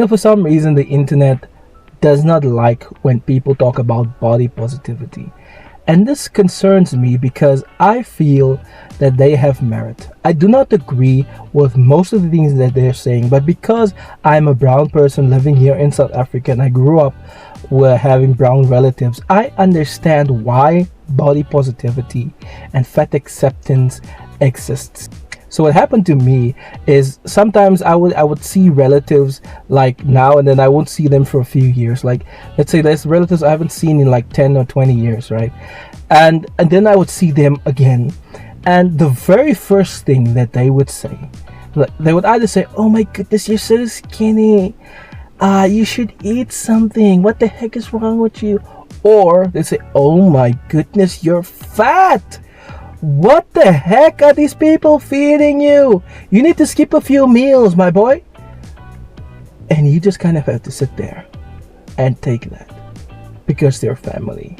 For some reason, the internet does not like when people talk about body positivity. And this concerns me because I feel that they have merit. I do not agree with most of the things that they're saying, but because I'm a brown person living here in South Africa and I grew up having brown relatives, I understand why body positivity and fat acceptance exists. So what happened to me is sometimes I would see relatives like now and then I won't see them for a few years. Like, let's say there's relatives I haven't seen in like 10 or 20 years, right? And then I would see them again. And the very first thing that they would say, they would either say, "Oh my goodness, you're so skinny. You should eat something. What the heck is wrong with you?" Or they say, "Oh my goodness, you're fat. What the heck are these people feeding you? You need to skip a few meals, my boy." And you just kind of have to sit there and take that because they're family.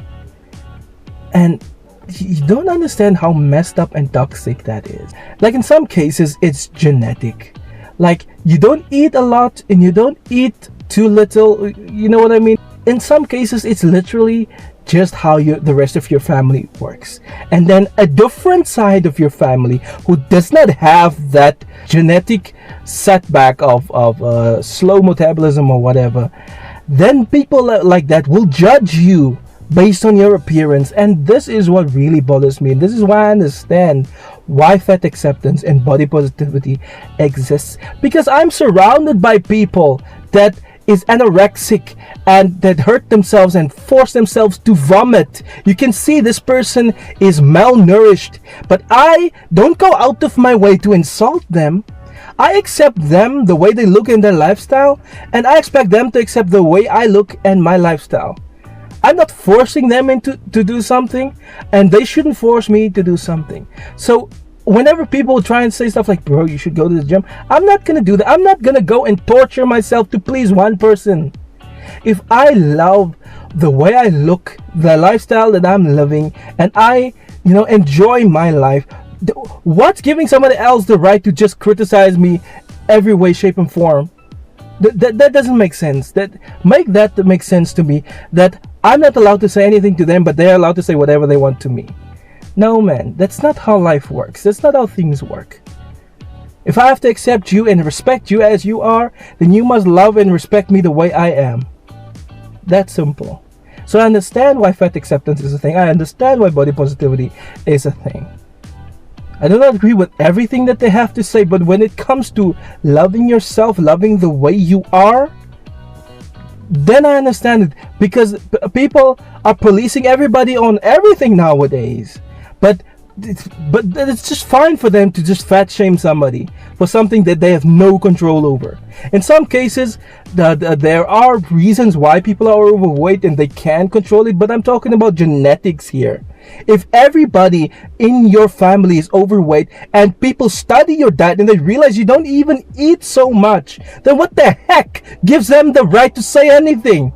And you don't understand how messed up and toxic that is. Like, in some cases, it's genetic. Like, you don't eat a lot and you don't eat too little. You know what I mean? In some cases, it's literally just how the rest of your family works. And then a different side of your family who does not have that genetic setback of slow metabolism or whatever, then people like that will judge you based on your appearance. And this is what really bothers me. This is why I understand why fat acceptance and body positivity exists, because I'm surrounded by people that is anorexic and that hurt themselves and force themselves to vomit. You can see this person is malnourished, but I don't go out of my way to insult them. I accept them the way they look in their lifestyle, and I expect them to accept the way I look and my lifestyle. I'm not forcing them to do something, and they shouldn't force me to do something. So whenever people try and say stuff like, "Bro, you should go to the gym," I'm not gonna do that. I'm not gonna go and torture myself to please one person. If I love the way I look, the lifestyle that I'm living, and I enjoy my life, what's giving somebody else the right to just criticize me every way, shape, and form? That doesn't make sense. That makes sense to me, that I'm not allowed to say anything to them, but they're allowed to say whatever they want to me. No, man, that's not how life works. That's not how things work. If I have to accept you and respect you as you are, then you must love and respect me the way I am. That's simple. So I understand why fat acceptance is a thing. I understand why body positivity is a thing. I do not agree with everything that they have to say, but when it comes to loving yourself, loving the way you are, then I understand it, because people are policing everybody on everything nowadays. But it's just fine for them to just fat shame somebody for something that they have no control over. In some cases, there are reasons why people are overweight and they can control it, but I'm talking about genetics here. If everybody in your family is overweight and people study your diet and they realize you don't even eat so much, then what the heck gives them the right to say anything?